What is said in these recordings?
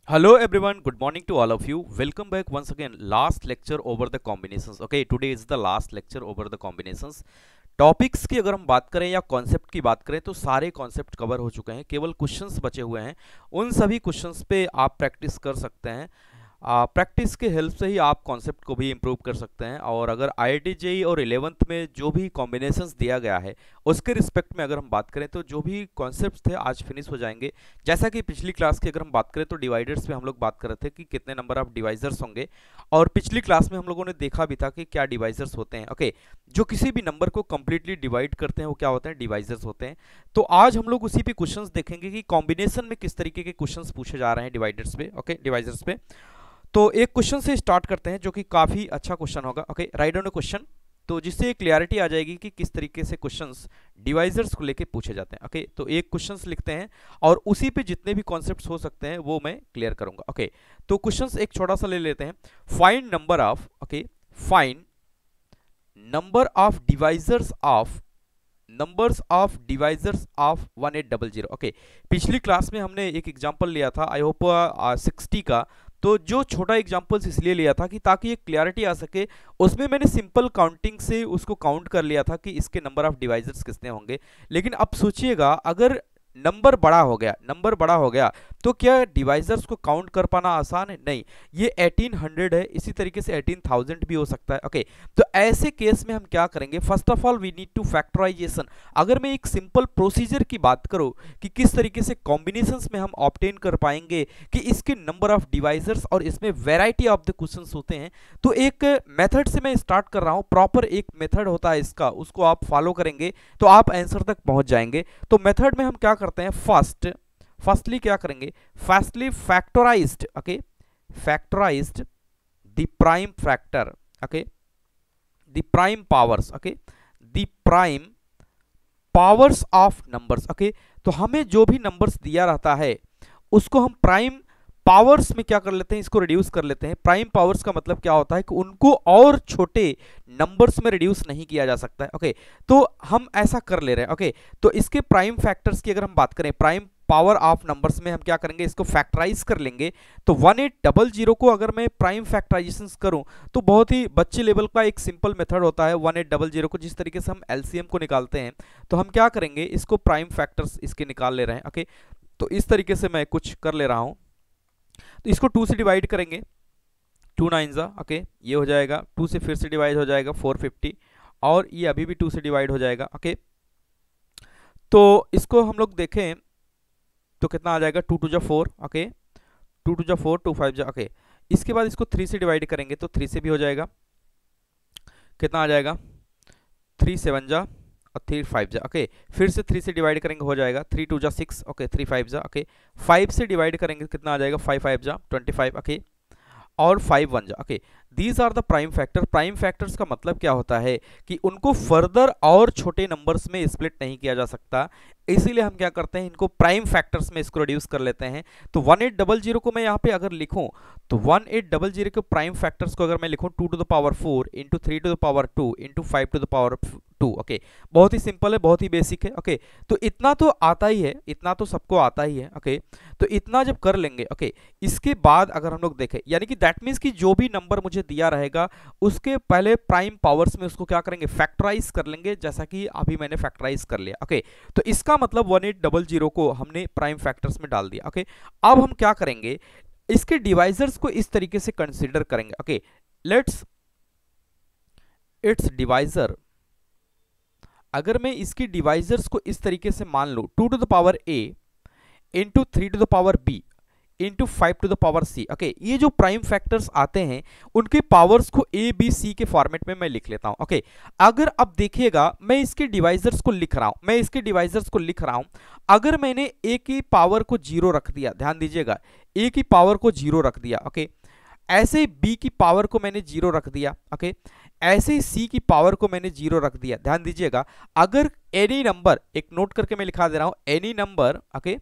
Hello everyone, good morning to all of you. Welcome back once again. Last lecture over the combinations. Okay, today is the last lecture over the combinations. Topics की अगर हम बात करें या concept की बात करें तो सारे कॉन्सेप्ट कवर हो चुके हैं, केवल क्वेश्चंस बचे हुए हैं। उन सभी क्वेश्चंस पे आप प्रैक्टिस कर सकते हैं। प्रैक्टिस के हेल्प से ही आप कॉन्सेप्ट को भी इम्प्रूव कर सकते हैं। और अगर IIT जेई और 11th में जो भी कॉम्बिनेशंस दिया गया है उसके रिस्पेक्ट में अगर हम बात करें तो जो भी कॉन्सेप्ट्स थे आज फिनिश हो जाएंगे। जैसा कि पिछली क्लास की अगर हम बात करें तो डिवाइडर्स पे हम लोग बात कर रहे थे कि कितने नंबर ऑफ डिवाइजर्स होंगे, और पिछली क्लास में हम लोगों ने देखा भी था कि क्या डिवाइजर्स होते हैं। ओके, जो किसी भी नंबर को कंप्लीटली डिवाइड करते हैं वो क्या होते हैं, डिवाइजर्स होते हैं। तो आज हम लोग उसी पे क्वेश्चंस देखेंगे कि कॉम्बिनेशन में किस तरीके के क्वेश्चंस पूछे जा रहे हैं डिवाइडर्स पे। ओके, डिवाइजर्स पे तो एक क्वेश्चन से स्टार्ट करते हैं जो कि काफी अच्छा क्वेश्चन होगा। Okay, write down a question, तो जिससे क्लियरिटी आ जाएगी कि किस तरीके से क्वेश्चंस डिवाइजर्स को लेके पूछे जाते हैं। ओके, तो एक क्वेश्चंस लिखते हैं और उसी पे जितने भी कॉन्सेप्ट्स हो सकते हैं वो मैं क्लियर करूंगा। ओके, तो क्वेश्चंस एक छोटा सा ले लेते हैं। Find number of, okay, find number of divisors of numbers of divisors of 1800। Okay, पिछली क्लास में हमने एक एग्जांपल लिया था, आई होप 60 का। तो जो छोटा एग्जांपल्स इसलिए लिया था कि ताकि एक क्लियरिटी आ सके। उसमें मैंने सिंपल काउंटिंग से उसको काउंट कर लिया था कि इसके नंबर ऑफ डिवाइजर्स कितने होंगे। लेकिन अब सोचिएगा, अगर नंबर बड़ा हो गया तो क्या डिवाइजर्स को काउंट कर पाना आसान है? नहीं, ये 1800 है, इसी तरीके से 18,000 भी हो सकता है। ओके, तो ऐसे केस में हम क्या करेंगे, first of all we need to factorization. अगर मैं एक सिंपल प्रोसीजर की बात करूं कि किस तरीके से कॉम्बिनेशंस में हम ऑब्टेन कर पाएंगे कि इसके नंबर ऑफ डिवाइजर्स और इसमें वैरायटी ऑफ द क्वेश्चंस होते हैं, तो एक मेथड से मैं स्टार्ट कर रहा हूं। प्रॉपर एक मेथड होता है इसका, उसको आप फॉलो करेंगे तो आप आंसर तक पहुंच जाएंगे। तो मेथड में हम क्या करते हैं, फर्स्टली क्या करेंगे, firstly factorised, okay, factorised the prime factor, okay, the prime powers, okay, the prime powers of numbers. Okay, तो हमें जो भी नंबर्स दिया रहता है उसको हम प्राइम पावर्स में क्या कर लेते हैं, इसको रिड्यूस कर लेते हैं। प्राइम पावर्स का मतलब क्या होता है कि उनको और छोटे नंबर्स में रिड्यूस नहीं किया जा सकता है। ओके, तो हम ऐसा कर ले रहे हैं। ओके, तो इसके प्राइम फैक्टर्स की अगर हम बात करें, प्राइम पावर ऑफ नंबर्स में हम क्या करेंगे, इसको फैक्टराइज कर लेंगे। तो 1800 को अगर मैं प्राइम फैक्टराइजेशन करूं तो बहुत ही बच्चे लेवल का एक सिंपल मेथड होता है 1800 को, जिस तरीके से हम एलसीएम को निकालते हैं। तो हम क्या करेंगे, इसको प्राइम फैक्टर्स इसके निकाल ले रहे हैं। ओके, तो इस तरीके से मैं कुछ कर ले रहा हूं। तो इसको 2 से डिवाइड करेंगे, 2 9 जा, ओके, ये हो जाएगा। 2 से फिर से डिवाइड हो जाएगा 450, और ये अभी भी 2 से डिवाइड हो जाएगा। ओके, तो इसको हम लोग देखें तो कितना आ जाएगा, 2 2 जा 4, ओके, 2 2 जा 4, 2 5 जा, ओके। इसके बाद इसको 3 से डिवाइड करेंगे तो 3 से भी हो जाएगा, कितना आ जाएगा, 3 7 जा और 3 5 जा, ओके। फिर से 3 से डिवाइड करेंगे, हो जाएगा 3 2 जा 6, ओके, 3 5 जा, ओके। 5 से डिवाइड करेंगे कितना आ जाएगा, 5 5 जा 25, ओके, और 5 1 जा, okay. These are the prime factor. Prime factors का मतलब क्या होता है कि उनको फर्दर और छोटे नंबर्स में स्प्लिट नहीं किया जा सकता, इसीलिए हम क्या करते हैं, इनको प्राइम फैक्टर्स में इसको रिड्यूस कर लेते हैं। तो 1800 को मैं यहाँ पे अगर लिखूं तो 1800 के प्राइम फैक्टर्स को अगर मैं लिखूं 2 to the power 4 into 3 to the power 2 into 5 to the power 2, okay. बहुत ही सिंपल है, बहुत ही बेसिक है। ओके, तो इतना तो आता ही है, इतना तो सबको आता ही है। ओके, तो इतना जब कर लेंगे, ओके, इसके बाद अगर हम लोग देखें, यानी कि दैट मीन्स कि जो भी नंबर मुझे दिया रहेगा उसके पहले प्राइम पावर्स में उसको क्या करेंगे, फैक्टराइज कर लेंगे, जैसा कि अभी मैंने फैक्टराइज कर लिया। ओके, तो इसका मतलब 1800 को हमने प्राइम फैक्टर्स में डाल दिया। ओके, अब हम क्या करेंगे, इसके डिवाइजर्स को इस तरीके से कंसीडर करेंगे। ओके, लेट्स इट्स डिवाइजर, अगर मैं इसकी डिवाइजर्स को इस तरीके से मान लूं, 2 to the power a into 3 to the power b into 5 to the power c। Okay, ये जो प्राइम फैक्टर्स आते हैं उनके पावर्स को a b c के फॉर्मेट में मैं लिख लेता हूं। ओके, अगर अब देखिएगा मैं इसके डिवाइजर्स को लिख रहा हूं, अगर मैंने a की पावर को 0 रख दिया, ध्यान दीजिएगा, a की पावर को 0 रख दिया। ओके, ऐसे ही b की पावर को मैंने 0 रख दिया। ओके, ऐसे ही c की पावर को मैंने 0 रख दिया। ध्यान दीजिएगा, अगर एनी नंबर, एक नोट करके मैं लिखा दे रहा हूं, any number, okay,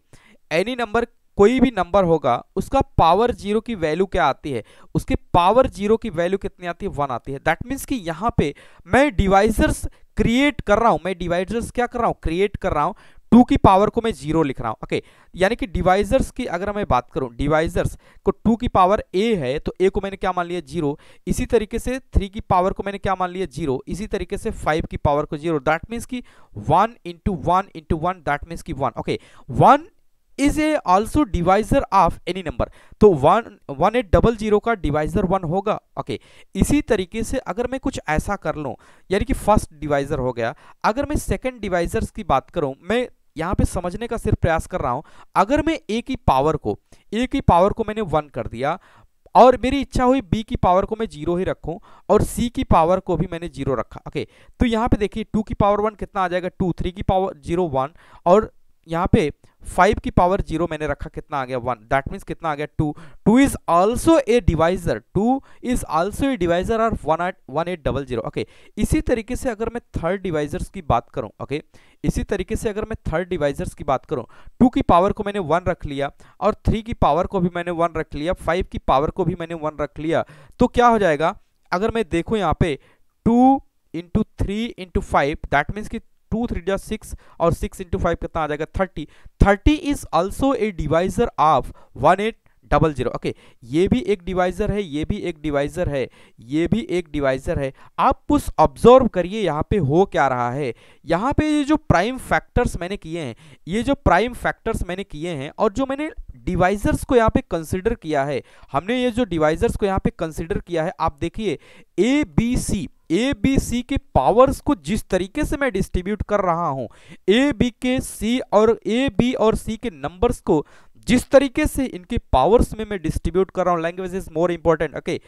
any number, कोई भी नंबर होगा उसका पावर 0 की वैल्यू क्या आती है, उसके पावर 0 की वैल्यू कितनी आती है, 1 आती है। दैट मीन्स कि यहां पे मैं डिवाइजर्स क्रिएट कर रहा हूं, मैं डिवाइजर्स क्या कर रहा हूं, क्रिएट कर रहा हूं। 2 की पावर को मैं 0 लिख रहा हूं। ओके, यानी कि डिवाइजर्स की अगर मैं बात करूं, डिवाइजर्स को 2 की पावर a है तो a को मैंने क्या मान लिया 0, इसी तरीके से 3 की पावर को मैंने क्या मान लिया 0, इसी तरीके से 5 की पावर को 0, दैट मीन्स कि 1 इंटू 1 इंटू 1 दैट मीन्स कि 1। Okay, 1 is a also divisor of any number, तो 1800 का डिवाइजर 1 होगा। ओके, इसी तरीके से अगर मैं कुछ ऐसा कर लूं, यानी कि फर्स्ट डिवाइजर हो गया, अगर मैं सेकंड डिवाइजर्स की बात करूं, मैं यहां पे समझने का सिर्फ प्रयास कर रहा हूं, अगर मैं a की पावर को मैंने 1 कर दिया और मेरी इच्छा हुई b की पावर को मैं 0 ही रखूं और c की पावर को भी मैंने 0 रखा। ओके, तो यहां पे देखिए 2 की पावर 1 कितना आ जाएगा 2, 3 की पावर 0 1 और यहाँ पे 5 की पावर 0 मैंने रखा, कितना आ गया 1, दैट मीन्स कितना आ गया 2। 2 is also a divisor, 2 is also a divisor of 1800। Okay, इसी तरीके से अगर मैं थर्ड डिवाइजर्स की बात करूं, ओके, इसी तरीके से अगर मैं थर्ड डिवाइजर्स की बात करूं, 2 की पावर को मैंने 1 रख लिया और 3 की पावर को भी मैंने 1 रख लिया, 5 की पावर को भी मैंने 1 रख लिया, तो क्या हो जाएगा, अगर मैं देखूं यहाँ पे 2 इंटू 3 इंटू 5 दैट मीन्स कि 2 3 जा 6 और 6 इंटू 5 कितना आ जाएगा 30। 30 is also a divisor of 1800। Okay, ये भी एक डिवाइजर है, ये भी एक डिवाइजर है, ये भी एक डिवाइजर है। आप उस ऑब्जर्व करिए यहाँ पे हो क्या रहा है, यहाँ पे ये जो प्राइम फैक्टर्स मैंने किए हैं, ये जो प्राइम फैक्टर्स मैंने किए हैं और जो मैंने डिवाइजर्स को यहाँ पे कंसिडर किया है, हमने ये जो डिवाइजर्स को यहाँ पे कंसिडर किया है, आप देखिए ए बी सी के पावर्स को जिस तरीके से मैं डिस्ट्रीब्यूट कर रहा हूं, ए बी और सी के नंबर्स को जिस तरीके से इनके पावर्स में मैं डिस्ट्रीब्यूट कर रहा हूं, language is more important. Okay,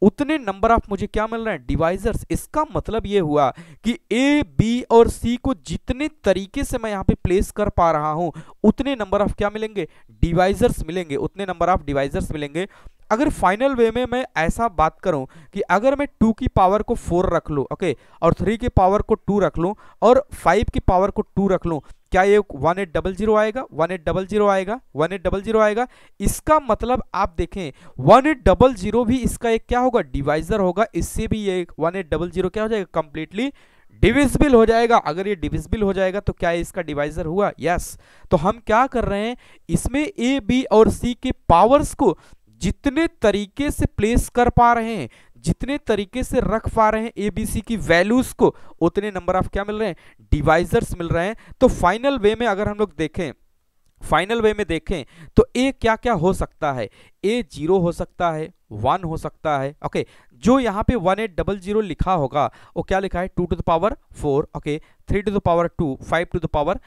उतने नंबर ऑफ मुझे क्या मिल रहे हैं डिवाइजर्स। इसका मतलब ये हुआ कि ए बी और सी को जितने तरीके से मैं यहां पे प्लेस कर पा रहा हूं, उतने नंबर ऑफ क्या मिलेंगे डिवाइजर्स मिलेंगे, उतने नंबर ऑफ डिवाइजर्स मिलेंगे। अगर फाइनल वे में मैं ऐसा बात करूं कि अगर मैं 2 की पावर को 4 रख लूं, ओके, और 3 की पावर को 2 रख लूं और 5 की पावर को 2 रख लूं, क्या ये 1800 आएगा, 1800 आएगा, 1800 आएगा। इसका मतलब आप देखें 1800 भी इसका एक क्या होगा डिवाइजर होगा, इससे भी ये 1800 क्या हो जाएगा कंप्लीटली डिविजिबल हो जाएगा। अगर ये डिविजिबल हो जाएगा तो क्या इसका डिवाइजर हुआ, यस। तो हम क्या कर रहे हैं, इसमें ए बी और सी के पावर्स को जितने तरीके से प्लेस कर पा रहे हैं, जितने तरीके से रख पा रहे हैं एबीसी की वैल्यूज को, उतने नंबर ऑफ क्या मिल रहे हैं डिवाइजर्स मिल रहे हैं। तो फाइनल वे में अगर हम लोग देखें, फाइनल वे में देखें तो ए क्या क्या हो सकता है, ए 0 हो सकता है, 1 हो सकता है। ओके, जो यहाँ पे 1800 लिखा होगा वो क्या लिखा है 2 to the power 4, okay, 3 to the power 2, 5 to the power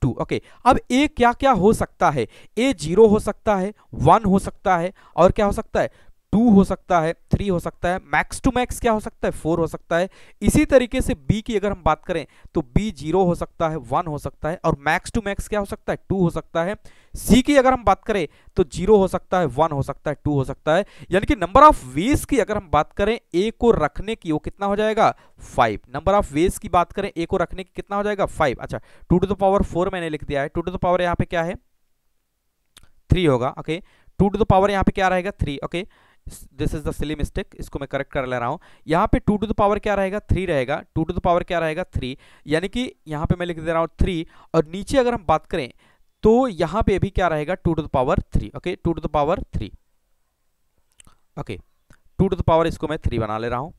2। Okay, अब ए क्या क्या हो सकता है, ए 0 हो सकता है, 1 हो सकता है, और क्या हो सकता है 2 हो सकता है, 3 हो सकता है, मैक्स टू मैक्स क्या हो सकता है 4 हो सकता है। इसी तरीके से बी की अगर हम बात करें तो बी 0 हो सकता है, 1 हो सकता है, और मैक्स टू मैक्स क्या हो सकता है 2 हो सकता है। सी की अगर हम बात करें तो 0 हो सकता है, 1 हो सकता है, 2 हो सकता है। यानी कि नंबर ऑफ वेज की अगर हम बात करें ए को रखने की, वो कितना हो जाएगा 5। नंबर ऑफ वेज की बात करें ए को रखने की कितना हो जाएगा 5। अच्छा, 2 टू द पावर 4 मैंने लिख दिया है, 2 टू द पावर यहाँ पे क्या है 3 होगा। ओके, 2 टू द पावर यहाँ पे क्या रहेगा 3। Okay, this is the silly mistake, इसको मैं करेक्ट कर ले रहा हूं। यहाँ पे 2 टू द पावर क्या रहेगा 3 रहेगा, 2 टू द पावर क्या रहेगा 3, यानी कि यहाँ पे मैं लिख दे रहा हूँ 3, और नीचे अगर हम बात करें तो यहाँ पे भी क्या रहेगा 2 to the power 3। Okay, 2 to the power 3। Okay, 2 to the power इसको मैं 3 बना ले रहा हूं।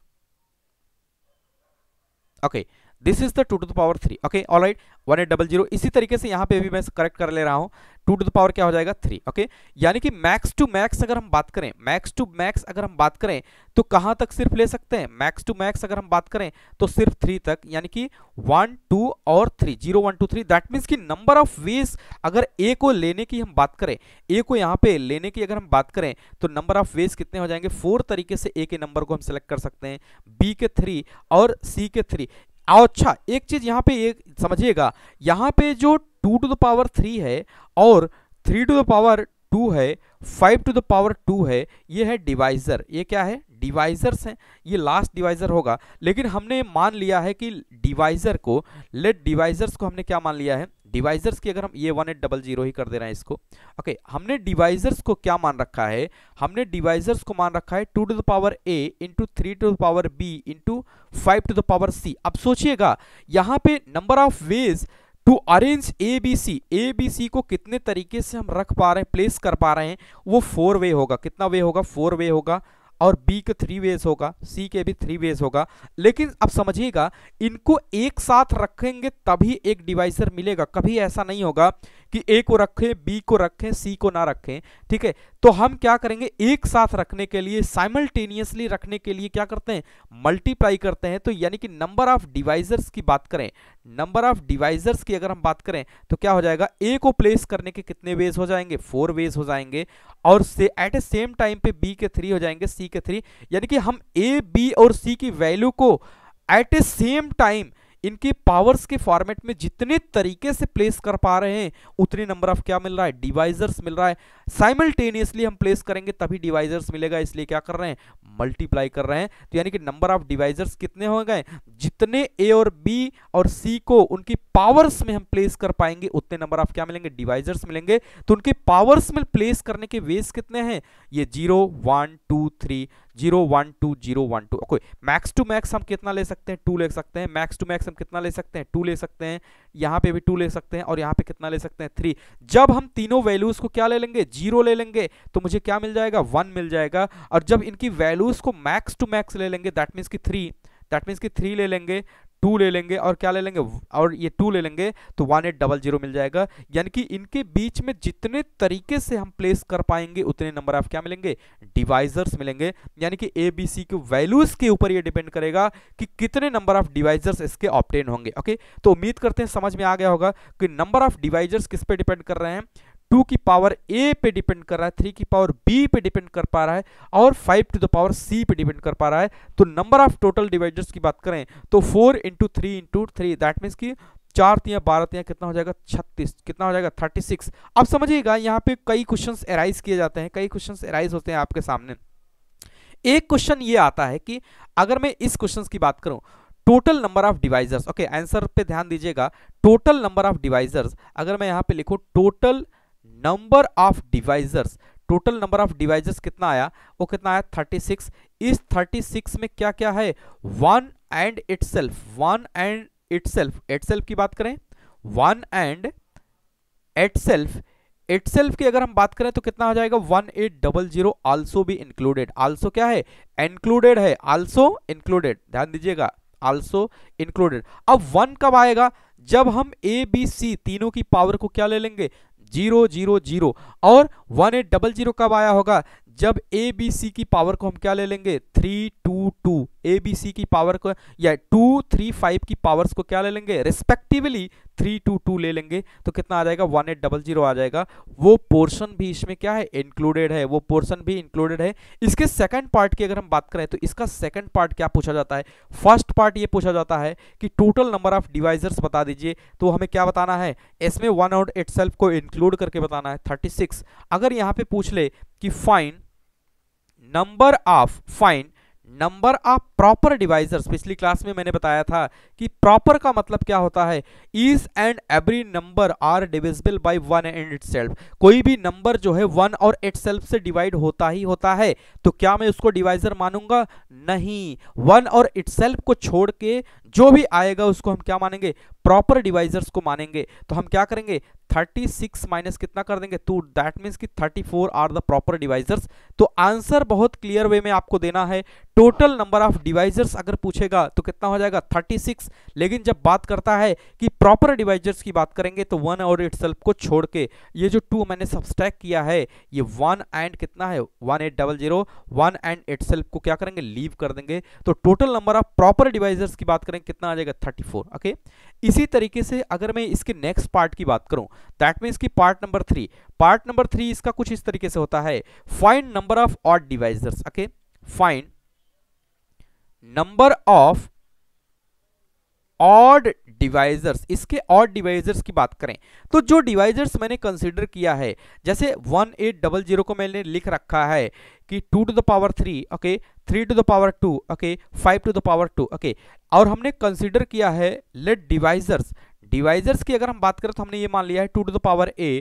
Okay, this is the 2 to the power 3। Okay, alright, 1800। इसी तरीके से यहाँ पे भी मैं करेक्ट कर ले रहा हूँ, 2 टू द पावर क्या हो जाएगा 3। ओके, यानी कि मैक्स टू मैक्स अगर हम बात करें, मैक्स टू मैक्स अगर हम बात करें तो कहाँ तक सिर्फ ले सकते हैं, मैक्स टू मैक्स अगर हम बात करें तो सिर्फ 3 तक, यानी कि 1 2 और 3, 0 1 2 3। दैट मीन्स कि नंबर ऑफ वेज अगर ए को लेने की हम बात करें, ए को यहाँ पे लेने की अगर हम बात करें तो नंबर ऑफ वेज कितने हो जाएंगे 4 तरीके से ए के नंबर को हम सेलेक्ट कर सकते हैं, बी के 3 और सी के 3। अच्छा, एक चीज यहाँ पे एक समझिएगा, यहाँ पे जो 2 टू द पावर 3 है और 3 टू द पावर 2 है, 5 टू द पावर 2 है, ये है डिवाइजर। ये क्या है डिवाइजर्स हैं, ये लास्ट डिवाइजर होगा। लेकिन हमने मान लिया है कि डिवाइजर को, लेट डिवाइजर्स को हमने क्या मान लिया है, डिवाइजर्स की अगर हम ये 1800 ही कर दे रहे हैं इसको। ओके, हमने डिवाइजर्स को क्या मान रखा है, हमने डिवाइजर्स को मान रखा है 2 to the power a into 3 to the power b into 5 to the power c। अब सोचिएगा यहाँ पे number of ways to arrange a b c को कितने तरीके से हम रख पा रहे हैं, प्लेस कर पा रहे हैं, वो 4 वे होगा। कितना वे होगा? 4 वे होगा। और बी के 3 वेज होगा, सी के भी 3 वेज होगा। लेकिन अब समझिएगा, इनको एक साथ रखेंगे तभी एक डिवाइजर मिलेगा। कभी ऐसा नहीं होगा कि ए को रखें, बी को रखें, सी को ना रखें। ठीक है, तो हम क्या करेंगे, एक साथ रखने के लिए, साइमल्टेनियसली रखने के लिए क्या करते हैं, मल्टीप्लाई करते हैं। तो यानी कि नंबर ऑफ डिवाइजर्स की बात करें, नंबर ऑफ डिवाइजर्स की अगर हम बात करें तो क्या हो जाएगा, ए को प्लेस करने के कितने वेज हो जाएंगे, 4 वेज हो जाएंगे। और से एट ए सेम टाइम पे बी के 3 हो जाएंगे, सी के 3। यानी कि हम ए, बी और सी की वैल्यू को एट ए सेम टाइम इनकी पावर्स के फॉर्मेट में जितने तरीके से प्लेस कर पा रहे हैं, उतने नंबर ऑफ क्या मिल रहा है, डिवाइजर्स मिल रहा है। साइमल्टेनियसली हम प्लेस करेंगे तभी डिवाइजर्स मिलेगा, इसलिए क्या कर रहे हैं, मल्टीप्लाई कर रहे हैं। तो यानी कि नंबर ऑफ डिवाइजर्स कितने हो गए, जितने ए और बी और सी को उनकी पावर्स में हम प्लेस कर पाएंगे, उतने नंबर ऑफ क्या मिलेंगे, डिवाइजर्स मिलेंगे। तो उनके पावर्स में प्लेस करने के वेज कितने हैं, ये 0 1 2 3, 0 1 2 0 1 2। ओके, मैक्स टू मैक्स हम कितना ले सकते हैं, 2 ले सकते हैं। मैक्स टू मैक्स हम कितना ले सकते हैं, 2 ले सकते हैं। यहाँ पे भी 2 ले सकते हैं और यहाँ पे कितना ले सकते हैं, 3। जब हम तीनों वैल्यूज को क्या ले लेंगे, 0 ले लेंगे, तो मुझे क्या मिल जाएगा, 1 मिल जाएगा। और जब इनकी वैल्यूज को मैक्स टू मैक्स ले लेंगे, दैट मीन्स कि 3 ले लेंगे, 2 ले लेंगे और क्या ले लेंगे, और ये 2 ले लेंगे, तो 1800 मिल जाएगा। यानी कि इनके बीच में जितने तरीके से हम प्लेस कर पाएंगे, उतने नंबर ऑफ क्या मिलेंगे, डिवाइजर्स मिलेंगे। यानी कि ए बी सी के वैल्यूज के ऊपर ये डिपेंड करेगा कि कितने नंबर ऑफ डिवाइजर्स इसके ऑब्टेन होंगे। ओके, तो उम्मीद करते हैं समझ में आ गया होगा कि नंबर ऑफ डिवाइजर्स किस पे डिपेंड कर रहे हैं, 2 की पावर ए पे डिपेंड कर रहा है, 3 की पावर बी पे डिपेंड कर पा रहा है, और 5 टू द पावर सी पे डिपेंड कर पा रहा है। तो नंबर ऑफ टोटल डिवाइजर्स की बात करें तो 4 × 3 × 3, दैट मीन्स कि 4 3 12 3 कितना हो जाएगा, 36। कितना हो जाएगा, 36। अब समझिएगा, यहाँ पे कई क्वेश्चंस एराइज किए जाते हैं, कई क्वेश्चंस एराइज होते हैं आपके सामने। एक क्वेश्चन ये आता है कि अगर मैं इस क्वेश्चन की बात करूं, total number of divisors, okay answer पे ध्यान दीजिएगा, टोटल नंबर ऑफ डिवाइजर्स, अगर मैं यहां पे लिखूं total number of divisors, total number of divisors कितना आया, वो कितना आया, 36। इस 36 में क्या क्या है, 1 and itself, 1 and itself, itself की बात करें, 1 एंड इटसेल्फ, इटसेल्फ की अगर हम बात करें तो कितना हो जाएगा, 1800 आल्सो भी इंक्लूडेड, आल्सो क्या है, इंक्लूडेड है, आल्सो इंक्लूडेड, ध्यान दीजिएगा, आल्सो इंक्लूडेड। अब 1 कब आएगा, जब हम ए बी सी तीनों की पावर को क्या ले लेंगे, 0 0 0। और 1800 कब आया होगा, जब ए बी सी की पावर को हम क्या ले लेंगे, 3 2 2, ए बी सी की पावर को या 2 3 5 की पावर्स को क्या ले लेंगे, रिस्पेक्टिवली 3 2 2 ले लेंगे, तो कितना आ जाएगा, 1800 आ जाएगा। वो पोर्शन भी इसमें क्या है, इंक्लूडेड है, वो पोर्शन भी इंक्लूडेड है। इसके सेकंड पार्ट की अगर हम बात करें तो इसका सेकंड पार्ट क्या पूछा जाता है, फर्स्ट पार्ट ये पूछा जाता है कि टोटल नंबर ऑफ डिवाइजर्स बता दीजिए, तो हमें क्या बताना है, इसमें 1 और इटसेल्फ को इंक्लूड करके बताना है, 36। अगर यहां पे पूछ ले कि find number of proper divisors, पिछली क्लास में मैंने बताया था कि प्रॉपर का मतलब क्या होता है, each and every number are divisible by 1 and itself. कोई भी नंबर जो है 1 और इटसेल्फ से डिवाइड होता ही होता है, तो क्या मैं उसको डिवाइजर मानूंगा, नहीं, 1 और इटसेल्फ को छोड़ के जो भी आएगा उसको हम क्या मानेंगे, प्रॉपर डिवाइजर्स को मानेंगे। तो हम क्या करेंगे, 36 माइनस कितना कर देंगे, 2, दैट मीन्स कि 34 आर द प्रॉपर डिवाइजर्स। तो आंसर बहुत क्लियर वे में आपको देना है, टोटल नंबर ऑफ डिवाइजर्स अगर पूछेगा तो कितना हो जाएगा, 36। लेकिन जब बात करता है कि प्रॉपर डिवाइजर्स की बात करेंगे तो 1 और इटसेल्फ को छोड़ के ये जो 2 मैंने सब्सट्रैक्ट किया है, ये 1 एंड कितना है, 1800, 1 एंड इटसेल्फ को क्या करेंगे, लीव कर देंगे। तो total number of proper divisors की बात करें कितना आ जाएगा, 34। ओके, इसी तरीके से अगर मैं इसके नेक्स्ट पार्ट की बात करूं, दैट मीन्स कि पार्ट नंबर 3 इसका कुछ इस तरीके से होता है, find number of odd divisors. Okay, find number of odd divisors. इसके ऑड डिवाइजर्स की बात करें तो जो डिवाइजर्स मैंने कंसीडर किया है, जैसे 1800 को मैंने लिख रखा है कि 2 to the power 3, okay, 3 to the power 2, okay, 5 to the power 2, okay. और हमने कंसीडर किया है लेट डिवाइजर्स की अगर हम बात करें तो हमने ये मान लिया है 2 to the power a,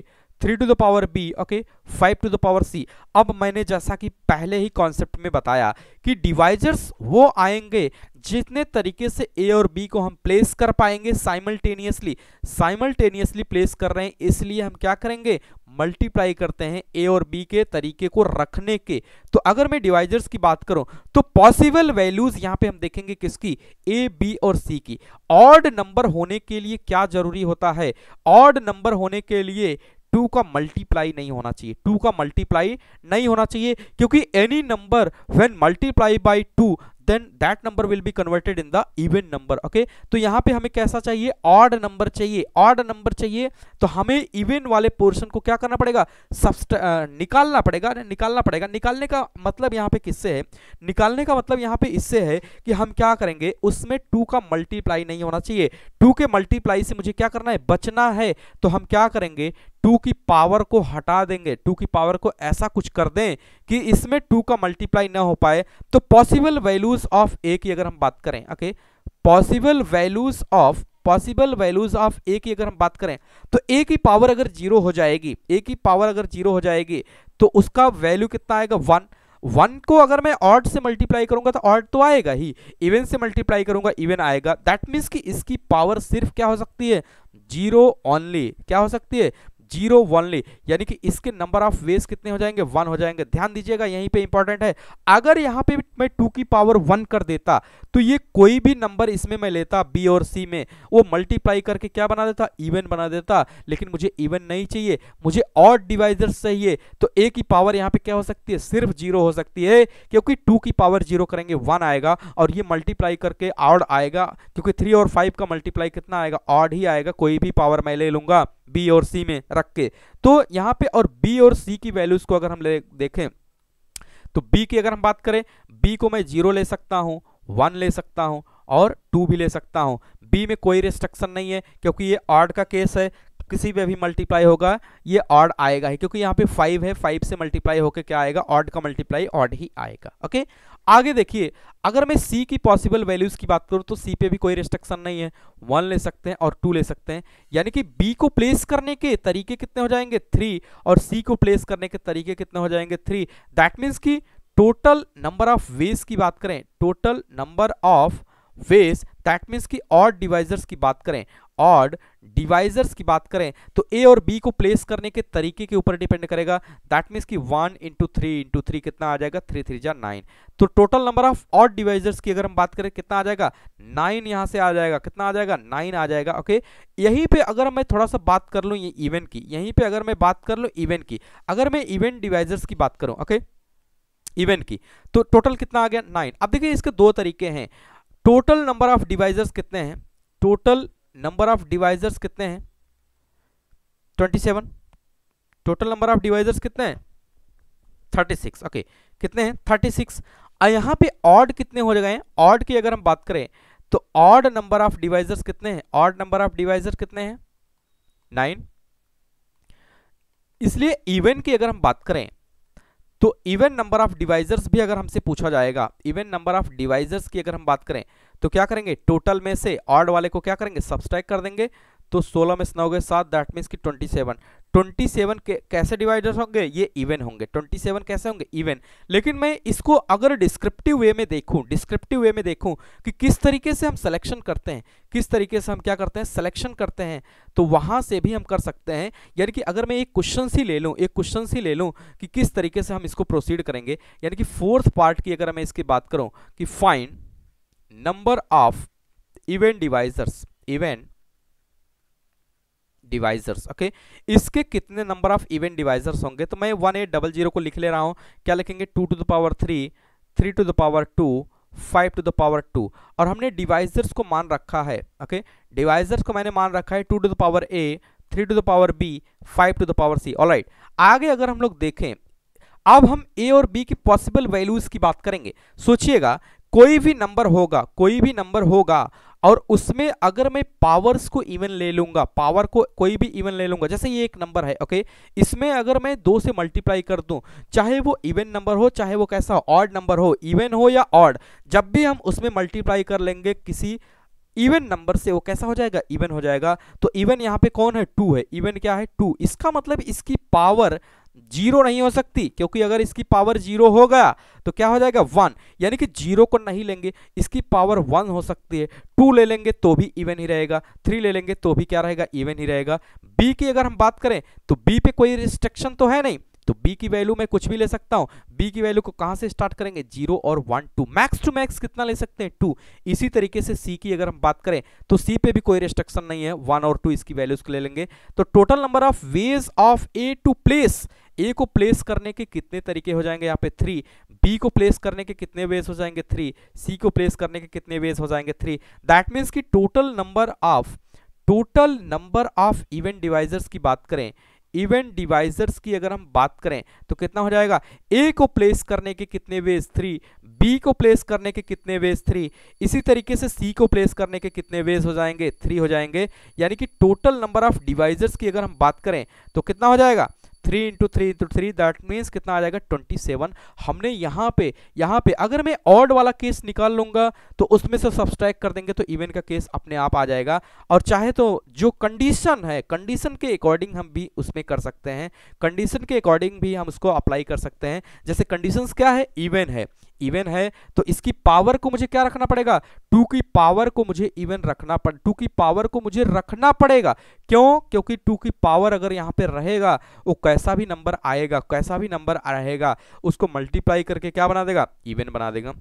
3 to the power B, okay, 5 to the power C. अब मैंने जैसा कि पहले ही कॉन्सेप्ट में बताया कि डिवाइजर्स वो आएंगे जितने तरीके से ए और बी को हम प्लेस कर पाएंगे साइमल्टेनियसली प्लेस कर रहे हैं, इसलिए हम क्या करेंगे, मल्टीप्लाई करते हैं ए और बी के तरीके को रखने के। तो अगर मैं डिवाइजर्स की बात करूं तो पॉसिबल वैल्यूज यहां पे हम देखेंगे किसकी, ए बी और सी की। ऑड नंबर होने के लिए क्या जरूरी होता है, ऑड नंबर होने के लिए 2 का मल्टीप्लाई नहीं होना चाहिए, 2 का मल्टीप्लाई नहीं होना चाहिए, क्योंकि any number when multiply by 2 then that number will be converted in the even number, okay। तो यहां पे हमें कैसा चाहिए, ऑड नंबर चाहिए, ऑड नंबर चाहिए, तो हमें इवन वाले पोर्शन को क्या करना पड़ेगा, निकालना पड़ेगा। निकालने का मतलब यहां पे किससे है, निकालने का मतलब यहां पे इससे है कि हम क्या करेंगे, उसमें 2 का मल्टीप्लाई नहीं होना चाहिए, 2 के मल्टीप्लाई से मुझे क्या करना है, बचना है। तो हम क्या करेंगे, 2 की पावर को हटा देंगे, 2 की पावर को ऐसा कुछ कर दें कि इसमें 2 का मल्टीप्लाई ना हो पाए। तो पॉसिबल वैल्यूज ऑफ ए की अगर हम बात करें, ओके, पॉसिबल वैल्यूज ऑफ ए की अगर हम बात करें तो ए की पावर अगर 0 हो जाएगी, ए की पावर अगर 0 हो जाएगी तो उसका वैल्यू कितना आएगा, 1। 1 को अगर मैं ऑड से मल्टीप्लाई करूंगा तो ऑड तो आएगा ही, इवन से मल्टीप्लाई करूंगा इवन आएगा। दैट मीन्स कि इसकी पावर सिर्फ क्या हो सकती है, 0 ओनली, क्या हो सकती है, 0 ओनली, यानी कि इसके नंबर ऑफ वेज कितने हो जाएंगे, 1 हो जाएंगे। ध्यान दीजिएगा यहीं पे इंपॉर्टेंट है, अगर यहां पे मैं 2 की पावर 1 कर देता तो ये कोई भी नंबर इसमें मैं लेता बी और सी में, वो मल्टीप्लाई करके क्या बना देता, इवन बना देता। लेकिन मुझे इवन नहीं चाहिए, मुझे ऑड डिवाइजर्स चाहिए। तो ए की पावर यहां पे क्या हो सकती है, सिर्फ 0 हो सकती है, क्योंकि 2 की पावर 0 करेंगे 1 आएगा, और ये मल्टीप्लाई करके ऑड आएगा, क्योंकि 3 और 5 का मल्टीप्लाई कितना आएगा, ऑड ही आएगा। कोई भी पावर मैं ले लूंगा बी और सी में रख के। तो यहां पे और बी और सी की वैल्यूज को अगर हम देखें तो बी की अगर हम बात करें, बी को मैं 0 ले सकता हूं, 1 ले सकता हूं और 2 भी ले सकता हूं। बी में कोई रिस्ट्रिक्शन नहीं है, क्योंकि ये ऑड का केस है, किसी पे भी मल्टीप्लाई होगा ये ऑड आएगा ही, क्योंकि यहाँ पे 5 है, 5 से मल्टीप्लाई होकर क्या आएगा, ऑड का मल्टीप्लाई ऑड ही आएगा। ओके, आगे देखिए, अगर मैं सी की पॉसिबल वैल्यूज की बात करूं तो सी पे भी कोई रिस्ट्रिक्शन नहीं है, 1 ले सकते हैं और 2 ले सकते हैं, यानी कि बी को प्लेस करने के तरीके कितने हो जाएंगे, 3, और सी को प्लेस करने के तरीके कितने हो जाएंगे, 3। दैट मीन्स की टोटल नंबर ऑफ वेज की बात करें, total number of veg, that means की ऑड डिवाइजर्स की बात करें, ऑड डिवाइजर्स की बात करें तो ए और बी को प्लेस करने के तरीके के ऊपर डिपेंड करेगा। दैट मीन्स कि 1 इंटू 3 कितना आ जाएगा, 3 3 जा 9। तो total number of odd divisors की अगर हम बात करें कितना आ जाएगा, 9 यहां से आ जाएगा, कितना आ जाएगा, 9 आ जाएगा। ओके, यहीं पे अगर मैं थोड़ा सा बात कर लूं ये इवन की, यहीं पे अगर मैं बात कर लूं इवन की, अगर मैं इवन डिवाइजर्स की बात करूं, ओके, इवन की, तो टोटल कितना आ गया, 9। अब देखिए इसके दो तरीके हैं, टोटल नंबर ऑफ डिवाइजर्स कितने हैं, टोटल नंबर ऑफ डिवाइजर्स कितने हैं, 27। टोटल नंबर ऑफ डिवाइजर्स कितने हैं, 36। ओके, कितने हैं, 36। यहां पे ऑड कितने हो गए हैं, ऑड की अगर हम बात करें तो ऑड नंबर ऑफ डिवाइजर्स कितने हैं, ऑड नंबर ऑफ डिवाइजर्स कितने हैं, 9। इसलिए इवन की अगर हम बात करें तो इवन नंबर ऑफ डिवाइजर्स भी अगर हमसे पूछा जाएगा, इवन नंबर ऑफ डिवाइजर्स की अगर हम बात करें तो क्या करेंगे, टोटल में से ऑड वाले को क्या करेंगे, सब्सट्रैक्ट कर देंगे। तो 16 में 9 हो गए 7, दैट मीन्स कि 27। 27 के कैसे डिवाइडर्स होंगे, ये इवन होंगे। 27 कैसे होंगे, इवन। लेकिन मैं इसको अगर डिस्क्रिप्टिव वे में देखूं कि किस तरीके से हम सिलेक्शन करते हैं, किस तरीके से हम क्या करते हैं, सिलेक्शन करते हैं, तो वहां से भी हम कर सकते हैं। यानी कि अगर मैं एक क्वेश्चन ही ले लूं कि किस तरीके से हम इसको प्रोसीड करेंगे, यानी कि 4th पार्ट की अगर मैं इसकी बात करूं कि find number of even divisors, okay, इसके कितने नंबर ऑफ इवन डिवाइजर्स होंगे, तो मैं 1800 को लिख ले रहा हूं। क्या लिखेंगे, 2 to the power 3, 3 to the power 2, 5 to the power 2, और हमने डिवाइजर्स को मान रखा है, ओके, डिवाइजर्स को मैंने मान रखा है 2 to the power a, 3 to the power b, 5 to the power c। Alright, आगे अगर हम लोग देखें, अब हम a और b की पॉसिबल वैल्यूज की बात करेंगे। सोचिएगा, कोई भी नंबर होगा और उसमें अगर मैं पावर्स को इवन ले लूंगा, पावर को कोई भी इवन ले लूंगा, जैसे ये एक नंबर है, ओके, इसमें अगर मैं 2 से मल्टीप्लाई कर दूं, चाहे वो इवन नंबर हो, चाहे वो कैसा ऑड नंबर हो, इवन हो या ऑड, जब भी हम उसमें मल्टीप्लाई कर लेंगे किसी इवन नंबर से वो कैसा हो जाएगा, इवन हो जाएगा। तो इवन यहाँ पे कौन है, 2 है, इवन क्या है 2। इसका मतलब इसकी पावर 0 नहीं हो सकती, क्योंकि अगर इसकी पावर 0 हो गया तो क्या हो जाएगा 1, यानी कि 0 को नहीं लेंगे, इसकी पावर 1 हो सकती है। 2 ले लेंगे तो भी इवन ही रहेगा, 3 ले लेंगे तो भी क्या रहेगा, इवन ही रहेगा। बी की अगर हम बात करें तो बी पे कोई रिस्ट्रिक्शन तो है नहीं, तो b की वैल्यू मैं कुछ भी ले सकता हूं। b की वैल्यू को कहां से स्टार्ट करेंगे, 0 और 1 2, मैक्स टू मैक्स कितना ले सकते हैं 2। इसी तरीके से c की अगर हम बात करें तो c पे भी कोई रिस्ट्रिक्शन नहीं है, 1 और 2 इसकी वैल्यूज को ले लेंगे। तो total number of ways of A to place, A को प्लेस करने के कितने तरीके हो जाएंगे यहाँ पे 3, बी को प्लेस करने के कितने वेज हो जाएंगे 3, सी को प्लेस करने के कितने वेज हो जाएंगे 3। दैट मीन्स कि total number of event divisors की बात करें, इवेंट डिवाइजर्स की अगर हम बात करें तो कितना हो जाएगा, ए को प्लेस करने के कितने वेज 3, बी को प्लेस करने के कितने वेज 3, इसी तरीके से सी को प्लेस करने के कितने वेज हो जाएंगे 3 हो जाएंगे। यानी कि टोटल नंबर ऑफ डिवाइजर्स की अगर हम बात करें तो कितना हो जाएगा 3 इंटू 3 इंटू 3, दैट मीन्स कितना आ जाएगा 27। हमने यहाँ पे अगर मैं ऑड वाला केस निकाल लूंगा तो उसमें से सब्सट्रैक्ट कर देंगे तो इवन का केस अपने आप आ जाएगा। और चाहे तो जो कंडीशन है, कंडीशन के अकॉर्डिंग हम भी उसमें कर सकते हैं, कंडीशन के अकॉर्डिंग भी हम उसको अप्लाई कर सकते हैं। जैसे कंडीशंस क्या है, इवन है तो इसकी पावर को मुझे क्या रखना पड़ेगा, 2 की पावर को मुझे इवन रखना 2 की पावर को मुझे रखना पड़ेगा। क्यों, क्योंकि 2 की पावर अगर यहाँ पे रहेगा वो कैसा भी नंबर आएगा, कैसा भी नंबर रहेगा उसको मल्टीप्लाई करके क्या बना देगा, इवन बना देगा।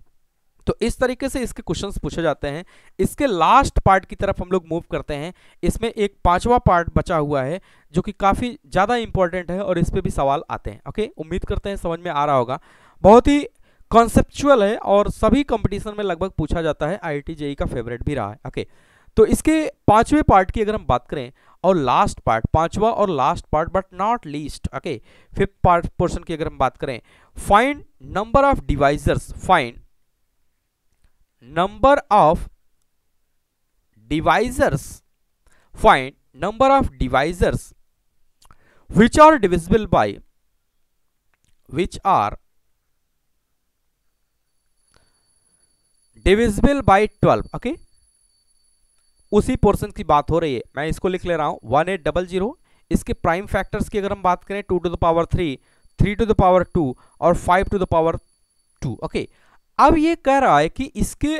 तो इस तरीके से इसके क्वेश्चंस पूछे जाते हैं। इसके लास्ट पार्ट की तरफ हम लोग मूव करते हैं। इसमें एक 5वां पार्ट बचा हुआ है जो कि काफी ज्यादा इंपॉर्टेंट है और इस पे भी सवाल आते हैं। ओके, उम्मीद करते हैं समझ में आ रहा होगा। बहुत ही कॉन्सेप्चुअल है और सभी कंपटीशन में लगभग पूछा जाता है, IIT JEE का फेवरेट भी रहा है। ओके, तो इसके 5वें पार्ट की अगर हम बात करें और लास्ट पार्ट, 5वां और last part but not least, okay, 5th part portion की अगर हम बात करें, find number of divisors, find number of divisors, find number of divisors which are divisible by 12। Okay, उसी पोर्शन की बात हो रही है, मैं इसको लिख ले रहा हूं 1800। इसके प्राइम फैक्टर्स की अगर हम बात करें 2 to the power 3, 3 to the power 2 और 5 to the power 2। ओके, अब ये कह रहा है कि इसके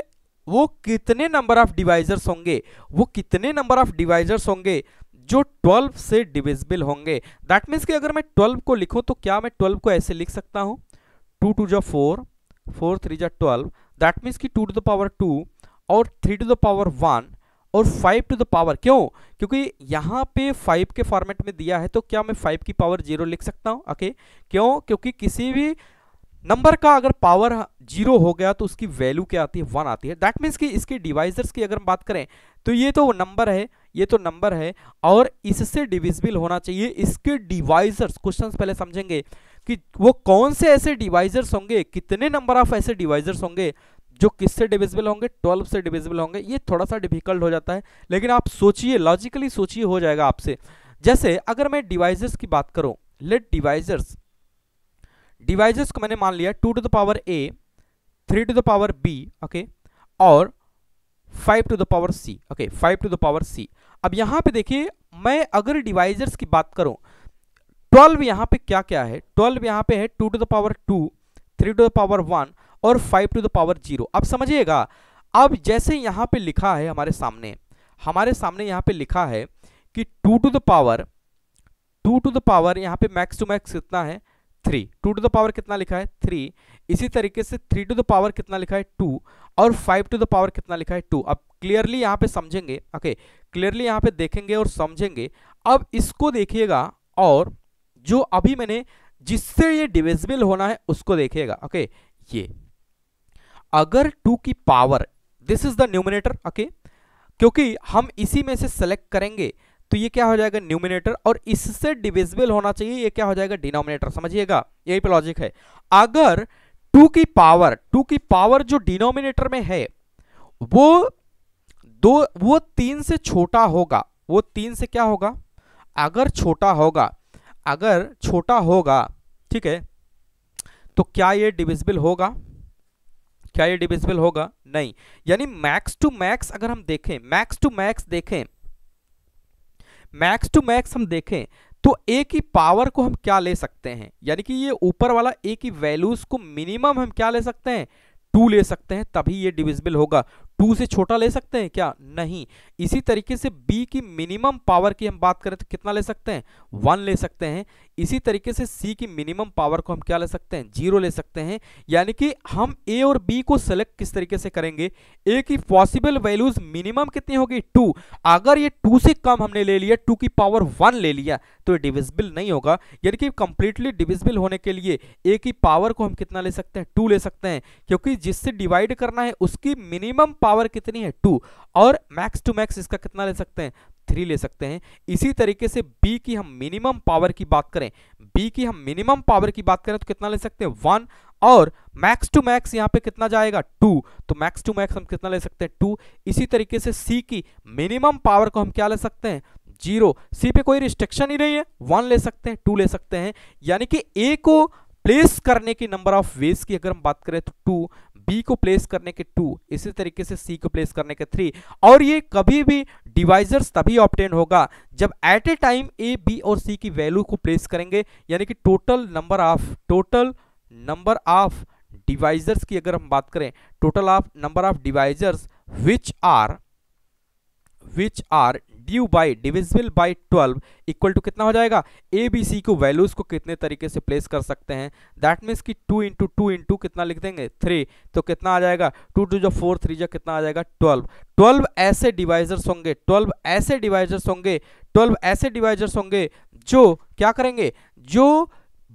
वो कितने नंबर ऑफ डिवाइजर्स होंगे, वो कितने नंबर ऑफ डिवाइजर्स होंगे जो 12 से डिविजिबल होंगे। दैट मीन्स कि अगर मैं 12 को लिखूं तो क्या मैं 12 को ऐसे लिख सकता हूं, 2 2 जा 4, 4 3 जा 12। दैट मीन्स कि 2 to the power 2 और 3 to the power 1 और 5 to the power, क्यों, क्योंकि यहाँ पे 5 के फॉर्मेट में दिया है तो क्या मैं 5 की पावर 0 लिख सकता हूँ। ओके, क्यों, क्योंकि किसी भी नंबर का अगर पावर 0 हो गया तो उसकी वैल्यू क्या आती है, 1 आती है। दैट मीन्स कि इसके डिवाइजर्स की अगर हम बात करें तो ये तो नंबर है, ये तो नंबर है और इससे डिविजिबल होना चाहिए। इसके डिवाइजर्स, क्वेश्चन पहले समझेंगे कि वो कौन से ऐसे डिवाइजर्स होंगे, कितने नंबर ऑफ ऐसे डिवाइजर्स होंगे जो किससे डिविजिबल होंगे, 12 से डिविजिबल होंगे। ये थोड़ा सा डिफिकल्ट हो जाता है, लेकिन आप सोचिए, लॉजिकली सोचिए, हो जाएगा आपसे। जैसे अगर मैं डिवाइजर्स की बात करूं, लेट डिवाइजर्स को मैंने मान लिया 2 to the power a, 3 to the power b, okay, और 5 to the power c, okay, 5 to the power c। अब यहां पे देखिए, मैं अगर डिवाइजर्स की बात करूं, 12 यहां पे क्या क्या है, 12 यहां पे है 2 to the power 2, 3 to the power 1 और 5 to the power 0। अब समझिएगा, अब जैसे यहां पे लिखा है हमारे सामने यहां पे लिखा है कि 2 to the power यहां पे मैक्स टू मैक्स कितना है 3, 2 to the power कितना लिखा है 3, इसी तरीके से 3 to the power कितना लिखा है 2 और 5 to the power कितना लिखा है 2। अब क्लियरली यहाँ पे समझेंगे, ओके, क्लियरली यहाँ पे देखेंगे और समझेंगे। अब इसको देखिएगा और जो अभी मैंने जिससे ये डिविजिबल होना है उसको देखिएगा। ओके, ये अगर 2 की power, this is the numerator, okay, क्योंकि हम इसी में से सेलेक्ट करेंगे तो ये क्या हो जाएगा न्यूमिनेटर, और इससे डिविजिबल होना चाहिए, ये क्या हो जाएगा डिनोमिनेटर। समझिएगा, यही पे लॉजिक है। अगर 2 की पावर जो डिनोमिनेटर में है वो 3 से छोटा होगा, वो 3 से क्या होगा, अगर छोटा होगा, ठीक है, तो क्या ये डिविजिबल होगा, क्या ये डिविजिबल होगा? नहीं। यानी मैक्स टू मैक्स अगर हम देखें, मैक्स टू मैक्स हम देखें तो ए की पावर को हम क्या ले सकते हैं, यानी कि ये ऊपर वाला ए की वैल्यूज को मिनिमम हम क्या ले सकते हैं? 2 ले सकते हैं, तभी ये डिविजिबल होगा। 2 से छोटा ले सकते हैं क्या? नहीं। इसी तरीके से बी की मिनिमम पावर की हम बात करें तो कितना ले सकते हैं? 1 ले सकते हैं। इसी तरीके से सी की मिनिमम पावर को हम क्या ले सकते हैं? 0 ले सकते हैं। यानी कि हम ए और बी को सेलेक्ट किस तरीके से करेंगे? ए की पॉसिबल वैल्यूज मिनिमम कितनी होगी? 2। अगर ये 2 से कम हमने ले लिया, 2 की पावर 1 ले लिया, तो ये डिविजिबल नहीं होगा। यानी कि कंप्लीटली डिविजिबल होने के लिए ए की पावर को हम कितना ले सकते हैं? 2 ले सकते हैं, क्योंकि जिससे डिवाइड करना है उसकी मिनिमम पावर कितनी है? 2। और मैक्स टू मैक्स इसका कितना ले सकते हैं? 3 ले सकते हैं। इसी तरीके से बी की हम मिनिमम पावर की बात करें, तो कितना ले सकते हैं? 1। और मैक्स टू मैक्स यहाँ पे कितना जाएगा? 2। तो मैक्स टू मैक्स हम कितना ले सकते हैं? 2। इसी तरीके से सी की मिनिमम पावर को हम क्या ले सकते हैं? 0। सी पे कोई रिस्ट्रिक्शन ही नहीं है, 1 ले सकते हैं, 2 ले सकते हैं। यानी कि ए को प्लेस करने की नंबर ऑफ वेज की अगर हम बात करें तो 2, बी को प्लेस करने के 2, इसी तरीके से सी को प्लेस करने के 3। और ये कभी भी डिवाइजर्स तभी ऑब्टेन होगा जब at a time A, B और सी की वैल्यू को प्लेस करेंगे। यानी कि टोटल नंबर ऑफ डिवाइजर्स की अगर हम बात करें, total number of divisors which are due by divisible by 12 equal to कितना हो जाएगा? ए बी सी को वैल्यूज को कितने तरीके से प्लेस कर सकते हैं? दैट मीन्स कि 2 इंटू 2 इंटू कितना लिख देंगे? 3। तो कितना आ जाएगा? 2 2 जो 4, 3 जो कितना आ जाएगा? 12। 12 ऐसे डिवाइजर्स होंगे जो क्या करेंगे? जो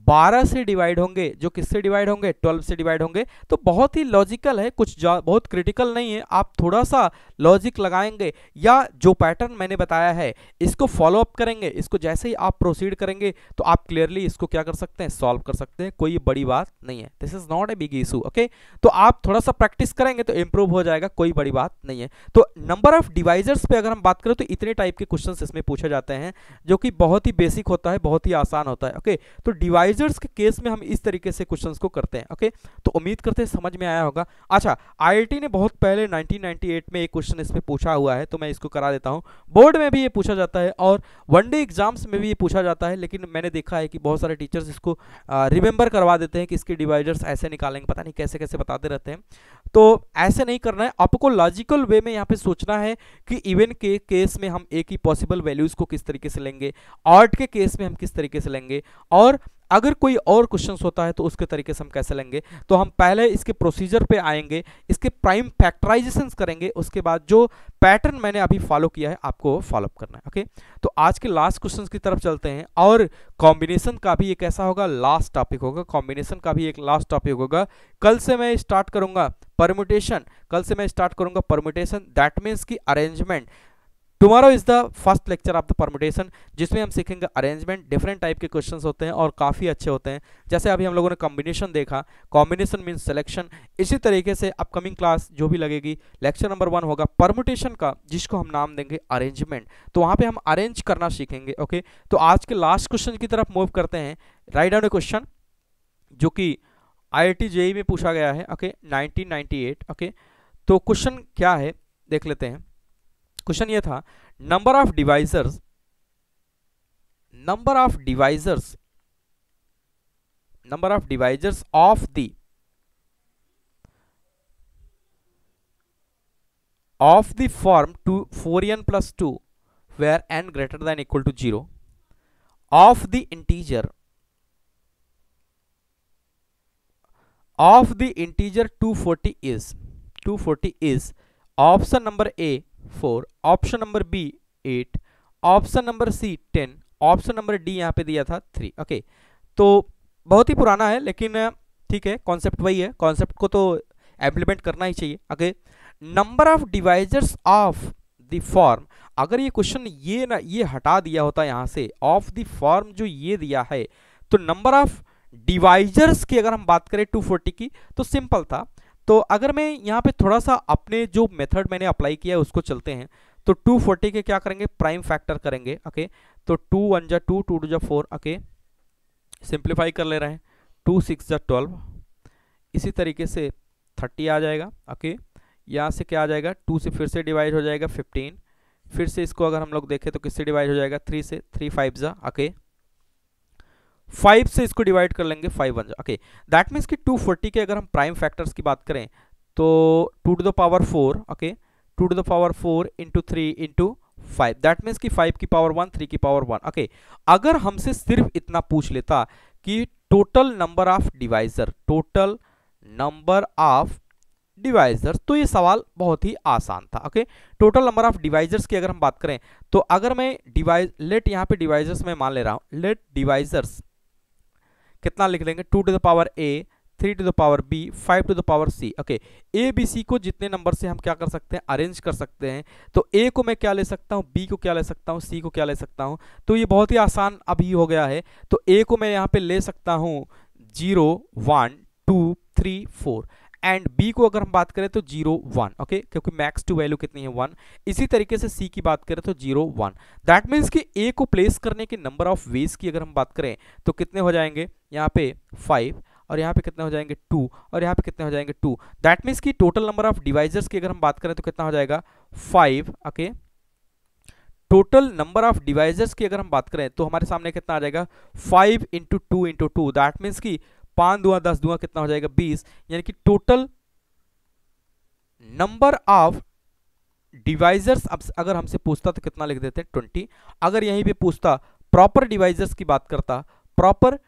12 से डिवाइड होंगे, जो किससे डिवाइड होंगे? 12 से डिवाइड होंगे। तो बहुत ही लॉजिकल है, कुछ बहुत क्रिटिकल नहीं है। आप थोड़ा सा लॉजिक लगाएंगे या जो पैटर्न मैंने बताया है इसको फॉलो अप करेंगे, इसको जैसे ही आप प्रोसीड करेंगे तो आप क्लियरली इसको क्या कर सकते हैं? सॉल्व कर सकते हैं। कोई बड़ी बात नहीं है, this is not a big issue. Okay, तो आप थोड़ा सा प्रैक्टिस करेंगे तो इंप्रूव हो जाएगा, कोई बड़ी बात नहीं है। तो नंबर ऑफ डिवाइजर्स पे अगर हम बात करें तो इतने टाइप के क्वेश्चन इसमें पूछे जाते हैं जो कि बहुत ही बेसिक होता है, बहुत ही आसान होता है। ओके, तो डिवाइजर्स के केस में हम इस तरीके से क्वेश्चंस को करते हैं। ओके, तो उम्मीद करते हैं समझ में आया होगा। अच्छा, आईआईटी ने बहुत पहले 1998 में एक क्वेश्चन इस पे पूछा हुआ है, तो मैं इसको करा देता हूं। बोर्ड में भी ये पूछा जाता है और वनडे एग्जाम्स में भी ये पूछा जाता है, लेकिन मैंने देखा है कि बहुत सारे टीचर्स इसको रिमेंबर करवा देते हैं कि इसके डिवाइजर्स ऐसे निकालेंगे, पता नहीं कैसे कैसे बताते रहते हैं। तो ऐसे नहीं करना है, आपको लॉजिकल वे में यहाँ पे सोचना है कि इवन के केस में हम ए की पॉसिबल वैल्यूज को किस तरीके से लेंगे, ऑड के केस में हम किस तरीके से लेंगे, और अगर कोई और क्वेश्चंस होता है तो उसके तरीके से हम कैसे लेंगे। तो हम पहले इसके प्रोसीजर पे आएंगे, इसके प्राइम फैक्टराइजेशंस करेंगे, उसके बाद जो पैटर्न मैंने अभी फॉलो किया है आपको फॉलो अप करना है। ओके, तो आज के लास्ट क्वेश्चंस की तरफ चलते हैं। और कॉम्बिनेशन का भी एक ऐसा होगा लास्ट टॉपिक होगा, कॉम्बिनेशन का भी एक लास्ट टॉपिक होगा। कल से मैं स्टार्ट करूंगा परम्यूटेशन, दैट मीन्स की arrangement. Tomorrow is the first lecture of the permutation, जिसमें हम सीखेंगे अरेंजमेंट। डिफरेंट टाइप के क्वेश्चंस होते हैं और काफ़ी अच्छे होते हैं। जैसे अभी हम लोगों ने कॉम्बिनेशन देखा, कॉम्बिनेशन मीन्स सिलेक्शन। इसी तरीके से अपकमिंग क्लास जो भी लगेगी, लेक्चर नंबर 1 होगा परम्यूटेशन का, जिसको हम नाम देंगे अरेंजमेंट। तो वहाँ पे हम अरेंज करना सीखेंगे। ओके, तो आज के लास्ट क्वेश्चन की तरफ मूव करते हैं। राइट डाउन ए क्वेश्चन जो कि IIT JEE में पूछा गया है। ओके, 1998। ओके, तो क्वेश्चन क्या है देख लेते हैं। क्वेश्चन ये था, number of divisors of the form 4n plus 2 where n greater than equal to 0 of the integer 240 is option number A 4, option number B 8, option number C 10, option number D यहाँ पे दिया था 3। Okay, तो बहुत ही पुराना है लेकिन ठीक है, कॉन्सेप्ट वही है, कॉन्सेप्ट को तो इम्प्लीमेंट करना ही चाहिए। Okay, number of divisors of the form, अगर ये क्वेश्चन ये हटा दिया होता यहाँ से, ऑफ द फॉर्म जो ये दिया है, तो नंबर ऑफ डिवाइजर्स की अगर हम बात करें 240 की तो सिंपल था। तो अगर मैं यहाँ पे थोड़ा सा अपने जो मेथड मैंने अप्लाई किया है उसको चलते हैं, तो 240 के क्या करेंगे? प्राइम फैक्टर करेंगे। ओके, तो 2 1 जा 2, 2 2 जा 4। ओके, सिंप्लीफाई कर ले रहे हैं, 2 6 जा 12, इसी तरीके से 30 आ जाएगा। ओके, यहाँ से क्या आ जाएगा, 2 से फिर से डिवाइड हो जाएगा 15, फिर से इसको अगर हम लोग देखें तो किससे डिवाइड हो जाएगा, 3 से, 3 5 जा। ओके, 5 से इसको डिवाइड कर लेंगे, 5 1 जा। ओके, दैट मीन्स कि 240 के अगर हम प्राइम फैक्टर्स की बात करें तो 2 to the power 4, okay, 2 to the power 4 into 3 into 5, that means कि 5 की पावर 1, 3 की पावर 1। ओके, अगर हमसे सिर्फ इतना पूछ लेता कि total number of divisor, total number of divisors, तो ये सवाल बहुत ही आसान था। Okay, total number of divisors की अगर हम बात करें तो अगर मैं लेट यहाँ पे डिवाइजर्स में मान ले रहा हूं, लेट डिवाइजर्स कितना लिख लेंगे, 2 to the power a, 3 to the power b, 5 to the power c। Okay, a b c को जितने नंबर से हम क्या कर सकते हैं, अरेंज कर सकते हैं। तो a को मैं क्या ले सकता हूं, b को क्या ले सकता हूं, c को क्या ले सकता हूं। तो ये बहुत ही आसान अभी हो गया है। तो a को मैं यहाँ पे ले सकता हूं 0 1 2 3 4, एंड b को अगर हम बात करें तो 0 1। ओके, क्योंकि मैक्स टू वैल्यू कितनी है, 1। इसी तरीके से c की बात करें तो 0 1। दैट मीन्स कि a को प्लेस करने के नंबर ऑफ वेज की अगर हम बात करें तो कितने हो जाएंगे, यहाँ पे 5, और यहाँ पे कितने हो जाएंगे 2, और यहाँ पे कितने हो जाएंगे 2। दैट मीन्स कि टोटल नंबर ऑफ डिवाइजर्स की अगर हम बात करें तो कितना हो जाएगा 5। Okay, total number of divisors की अगर हम बात करें तो हमारे सामने कितना आ जाएगा, 5 इंटू 2 इंटू 2, दैट मीन्स कि 5 दूना 10 दूना कितना हो जाएगा 20, यानी कि टोटल नंबर ऑफ डिवाइजर्स अब अगर हमसे पूछता तो कितना लिख देते हैं 20। अगर यहीं पे पूछता प्रॉपर डिवाइजर्स की बात करता, प्रॉपर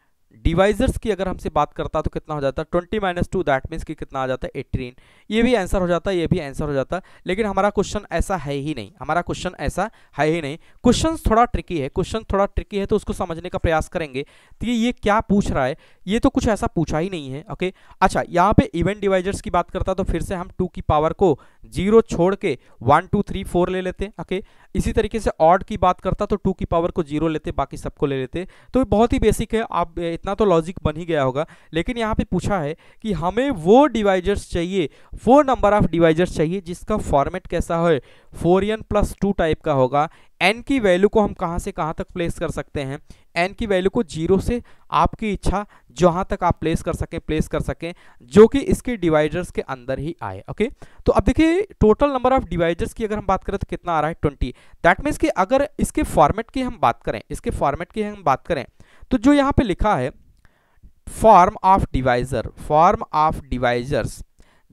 डिवाइजर्स की अगर हमसे बात करता तो कितना हो जाता, 20 माइनस 2, दैट मीन्स कि कितना आ जाता है 18। ये भी आंसर हो जाता, ये भी आंसर हो जाता, लेकिन हमारा क्वेश्चन ऐसा है ही नहीं, हमारा क्वेश्चन ऐसा है ही नहीं। क्वेश्चन थोड़ा ट्रिकी है, क्वेश्चन थोड़ा ट्रिकी है, तो उसको समझने का प्रयास करेंगे। तो ये क्या पूछ रहा है, ये तो कुछ ऐसा पूछा ही नहीं है। ओके, अच्छा, यहाँ पे इवन डिवाइजर्स की बात करता तो फिर से हम 2 की पावर को 0 छोड़ के 1 2 3 4 ले लेते। ओके, इसी तरीके से ऑड की बात करता तो 2 की पावर को 0 लेते, बाकी सबको ले लेते। तो बहुत ही बेसिक है, आप इतना तो लॉजिक बन ही गया होगा। लेकिन यहाँ पे पूछा है कि हमें वो डिवाइजर्स चाहिए, वो नंबर ऑफ डिवाइजर्स चाहिए जिसका फॉर्मेट कैसा हो, 4n+2 टाइप का होगा। n की वैल्यू को हम कहाँ से कहाँ तक प्लेस कर सकते हैं, n की वैल्यू को 0 से आपकी इच्छा जहां तक आप प्लेस कर सकें, जो कि इसके डिवाइजर्स के अंदर ही आए। ओके, तो अब देखिए टोटल नंबर ऑफ डिवाइजर्स की अगर हम बात करें तो कितना आ रहा है 20। दैट मीन्स कि अगर इसके फॉर्मेट की हम बात करें, इसके फॉर्मेट की हम बात करें तो जो यहाँ पे लिखा है form of divisor, form of divisors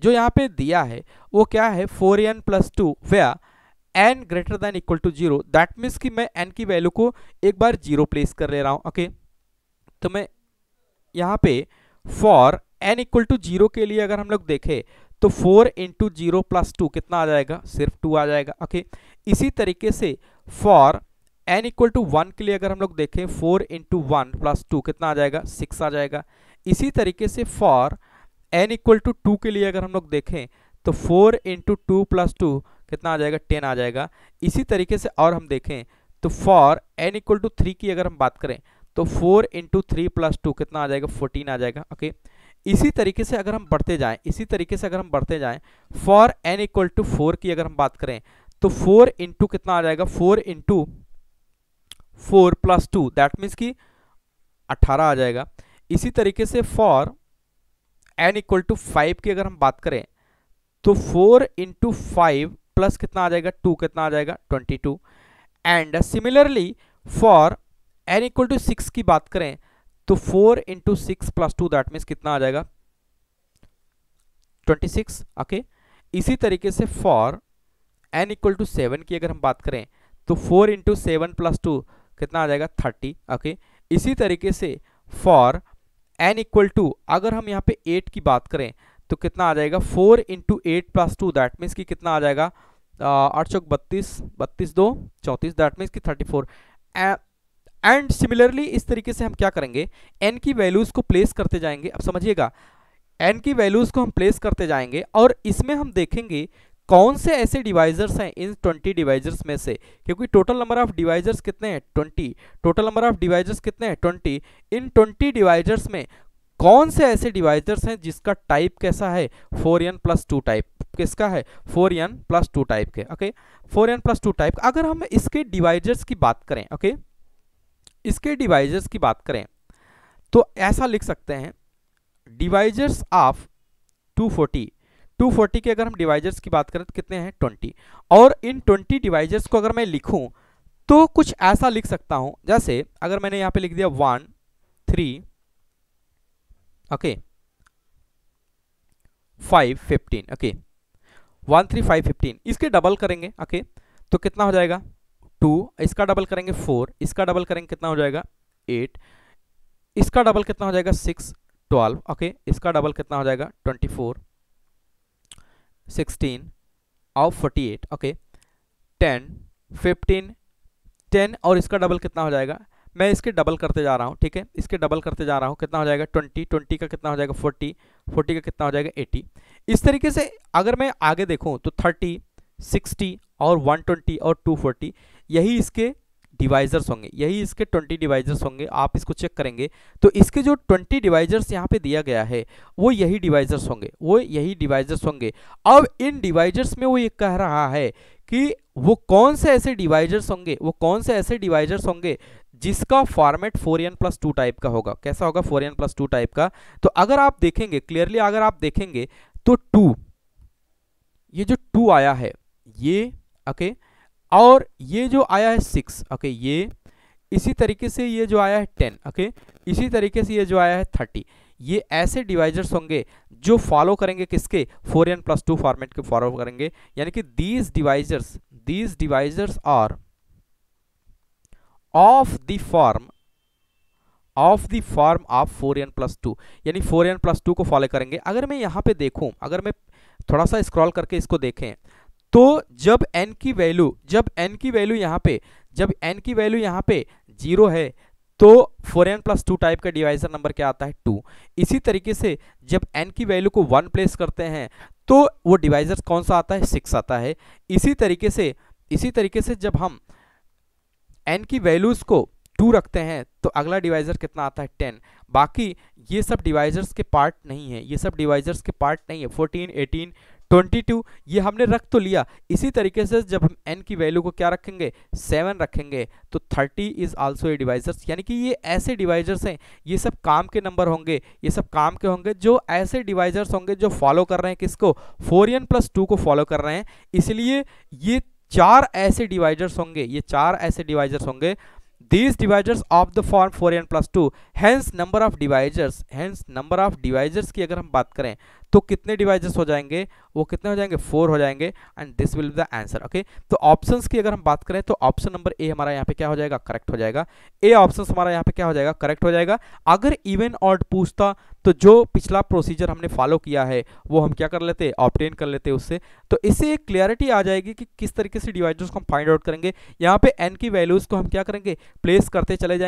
जो यहाँ पे दिया है वो क्या है, 4n+2 where n greater than equal to 0। That means कि मैं n की वैल्यू को एक बार 0 प्लेस कर ले रहा हूं। ओके, तो मैं यहाँ पे फॉर n इक्वल टू 0 के लिए अगर हम लोग देखें तो 4 इंटू 0 प्लस 2 कितना आ जाएगा, सिर्फ 2 आ जाएगा। ओके, इसी तरीके से फॉर n इक्वल टू 1 के लिए अगर हम लोग देखें 4 इंटू 1 प्लस 2 कितना आ जाएगा, 6 आ जाएगा। इसी तरीके से फॉर n इक्वल टू 2 के लिए अगर हम लोग देखें तो 4 इंटू 2 प्लस 2 कितना आ जाएगा, 10 आ जाएगा। इसी तरीके से और हम देखें तो फॉर n इक्वल टू 3 की अगर हम बात करें तो 4 इंटू 3 प्लस 2 कितना आ जाएगा, 14 आ जाएगा। ओके, इसी तरीके से अगर हम बढ़ते जाएं, इसी तरीके से अगर हम बढ़ते जाएं फॉर n इक्वल टू 4 की अगर हम बात करें तो 4 इंटू कितना आ जाएगा, 4 इंटू 4 प्लस 2 दैट मीन्स कि 18 आ जाएगा। इसी तरीके से फॉर n इक्वल टू 5 की अगर हम बात करें तो 4 इंटू 5 प्लस कितना आ जाएगा, 2 कितना आ जाएगा, 22। And similarly for n equal to 6 की बात करें तो 4 इंटू 6 प्लस 2 दैट मीन्स कितना आ जाएगा, 26। ओके, इसी तरीके से फॉर n इक्वल टू 7 की अगर हम बात करें तो 4 इंटू 7 प्लस 2 कितना आ जाएगा, 30। ओके, इसी तरीके से फॉर n इक्वल टू अगर हम यहाँ पे 8 की बात करें तो कितना आ जाएगा, 4 इंटू 8 प्लस 2 दैट मीन्स कि कितना आ जाएगा, 8 चौक 32, 32 2 34 दैट मीन्स कि 34। एंड सिमिलरली इस तरीके से हम क्या करेंगे, n की वैल्यूज को प्लेस करते जाएंगे। अब समझिएगा, n की वैल्यूज को हम प्लेस करते जाएंगे और इसमें हम देखेंगे कौन से ऐसे डिवाइजर्स हैं इन 20 डिवाइजर्स में से, क्योंकि टोटल नंबर ऑफ डिवाइजर्स कितने हैं, 20। टोटल नंबर ऑफ डिवाइजर्स कितने हैं, 20। इन 20 डिवाइजर्स में कौन से ऐसे डिवाइजर्स हैं जिसका टाइप कैसा है, 4n+2 टाइप। किसका है, 4n+2 टाइप के। Okay, 4n+2 type. अगर हम इसके डिवाइजर्स की बात करें, ओके, इसके डिवाइजर्स की बात करें तो ऐसा लिख सकते हैं, डिवाइजर्स ऑफ 240 240 के अगर हम डिवाइजर्स की बात करें तो कितने हैं 20, और इन 20 डिवाइजर्स को अगर मैं लिखूं तो कुछ ऐसा लिख सकता हूं, जैसे अगर मैंने यहां पे लिख दिया 1 3 ओके 5 15 ओके 1 3 5 15, इसके डबल करेंगे ओके तो कितना हो जाएगा 2, इसका डबल करेंगे 4, इसका डबल करेंगे कितना हो जाएगा 8, इसका डबल कितना हो जाएगा 6 12 ओके, इसका डबल कितना हो जाएगा 24 16 और 48 ओके 10 15 10, और इसका डबल कितना हो जाएगा, मैं इसके डबल करते जा रहा हूँ, ठीक है, इसके डबल करते जा रहा हूँ, कितना हो जाएगा 20 20 का कितना हो जाएगा 40 40 का कितना हो जाएगा 80। इस तरीके से अगर मैं आगे देखूँ तो 30 60 और 120 और 240 यही इसके डिवाइजर्स होंगे, यही इसके 20 डिवाइजर्स होंगे। आप इसको चेक करेंगे तो इसके जो 20 डिवाइजर्स यहाँ पे दिया गया है वो यही डिवाइजर्स होंगे, वो यही डिवाइजर्स होंगे। अब इन डिवाइजर्स में वो ये कह रहा है कि वो कौन से ऐसे डिवाइजर्स होंगे, वो कौन से ऐसे डिवाइजर्स होंगे जिसका फॉर्मेट 4n+2 टाइप का होगा। कैसा होगा 4n+2 टाइप का। तो अगर आप देखेंगे क्लियरली, अगर आप देखेंगे तो 2, ये जो 2 आया है ये ओके, और ये जो आया है 6 ओके, ये इसी तरीके से ये जो आया है 10 ओके, इसी तरीके से ये जो आया है 30, ये ऐसे डिवाइजर्स होंगे जो फॉलो करेंगे किसके 4n+2 फॉर्मेट के फॉलो करेंगे। यानी कि these divisors are of the form of 4n+2, यानी 4n+2 को फॉलो करेंगे। अगर मैं यहाँ पे देखूं, अगर मैं थोड़ा सा स्क्रॉल करके इसको देखें तो जब n की वैल्यू यहाँ पे 0 है तो 4n+2 टाइप का डिवाइजर नंबर क्या आता है 2। इसी तरीके से जब n की वैल्यू को 1 प्लेस करते हैं तो वो डिवाइजर कौन सा आता है 6 आता है। इसी तरीके से जब हम n की वैल्यूज को 2 रखते हैं तो अगला डिवाइजर कितना आता है 10। बाकी ये सब डिवाइजर्स के पार्ट नहीं है, 14 18 22 ये हमने रख तो लिया। इसी तरीके से जब हम n की वैल्यू को क्या रखेंगे 7 रखेंगे तो 30 इज आल्सो ए डिवाइजर्स। यानी कि ये ऐसे डिवाइजर्स हैं, ये सब काम के नंबर होंगे, ये सब काम के होंगे जो ऐसे डिवाइजर्स होंगे जो फॉलो कर रहे हैं किसको 4n+2 को फॉलो कर रहे हैं। इसलिए ये 4 ऐसे डिवाइजर्स होंगे, These divisors of the form 4n+2, hence number of divisors की अगर हम बात करें तो कितने डिवाइजर्स हो जाएंगे, वो कितने हो जाएंगे 4 हो जाएंगे, and this will be the answer okay. तो ऑप्शंस की अगर हम बात करें तो ऑप्शन नंबर ए हमारा यहाँ पे क्या हो जाएगा करेक्ट हो जाएगा, ए ऑप्शन हमारा यहाँ पे क्या हो जाएगा करेक्ट हो जाएगा। अगर इवन ऑड पूछता तो जो पिछला प्रोसीजर हमने फॉलो किया है वो हम क्या कर लेते ऑब्टेन कर लेते उससे। तो इससे एक क्लियरिटी आ जाएगी कि किस तरीके से डिवाइजर्स को हम फाइंड आउट करेंगे। यहाँ पे n की वैल्यूज को हम क्या करेंगे प्लेस करते चले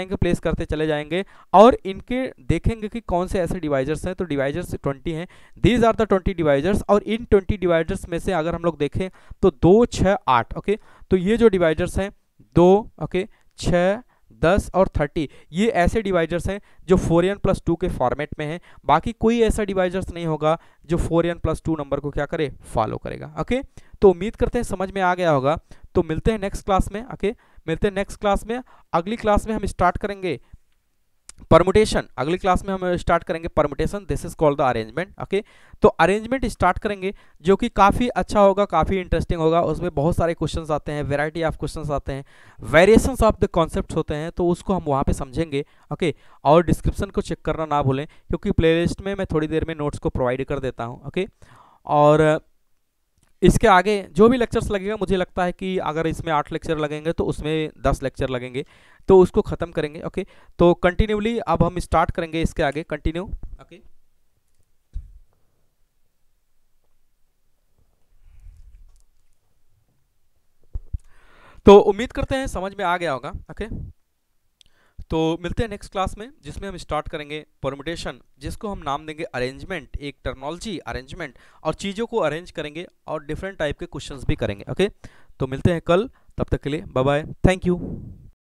जाएंगे और इनके देखेंगे कि कौन से ऐसे डिवाइजर्स हैं। तो डिवाइजर्स 20 हैं, दीज आर द 20 डिवाइजर्स, और इन 20 डिवाइजर्स में से अगर हम लोग देखें तो 2 6 8 ओके, तो ये जो डिवाइजर्स हैं 2 ओके 6 10 और 30 ये ऐसे डिवाइजर्स हैं जो 4n+2 के फॉर्मेट में हैं। बाकी कोई ऐसा डिवाइजर्स नहीं होगा जो 4n+2 नंबर को क्या करे फॉलो करेगा ओके। तो उम्मीद करते हैं समझ में आ गया होगा। तो मिलते हैं नेक्स्ट क्लास में ओके, मिलते हैं नेक्स्ट क्लास में। अगली क्लास में हम स्टार्ट करेंगे परमुटेशन, अगली क्लास में हम स्टार्ट करेंगे permutation, this is called the arrangement okay. तो अरेंजमेंट स्टार्ट करेंगे जो कि काफ़ी अच्छा होगा, काफ़ी इंटरेस्टिंग होगा। उसमें बहुत सारे क्वेश्चंस आते हैं, वैरायटी ऑफ क्वेश्चंस आते हैं, वेरिएशंस ऑफ द कॉन्सेप्ट्स होते हैं, तो उसको हम वहाँ पे समझेंगे ओके। और डिस्क्रिप्शन को चेक करना ना भूलें क्योंकि प्लेलिस्ट में मैं थोड़ी देर में नोट्स को प्रोवाइड कर देता हूँ ओके। और इसके आगे जो भी लेक्चर्स लगेगा मुझे लगता है कि अगर इसमें 8 लेक्चर लगेंगे तो उसमें 10 लेक्चर लगेंगे, तो उसको ख़त्म करेंगे ओके। तो कंटिन्यूली अब हम स्टार्ट करेंगे इसके आगे कंटिन्यू ओके। तो उम्मीद करते हैं समझ में आ गया होगा ओके। तो मिलते हैं नेक्स्ट क्लास में जिसमें हम स्टार्ट करेंगे परमुटेशन, जिसको हम नाम देंगे अरेंजमेंट, एक टर्मिनोलॉजी अरेंजमेंट, और चीज़ों को अरेंज करेंगे और डिफरेंट टाइप के क्वेश्चंस भी करेंगे ओके। तो मिलते हैं कल, तब तक के लिए बाय बाय, थैंक यू।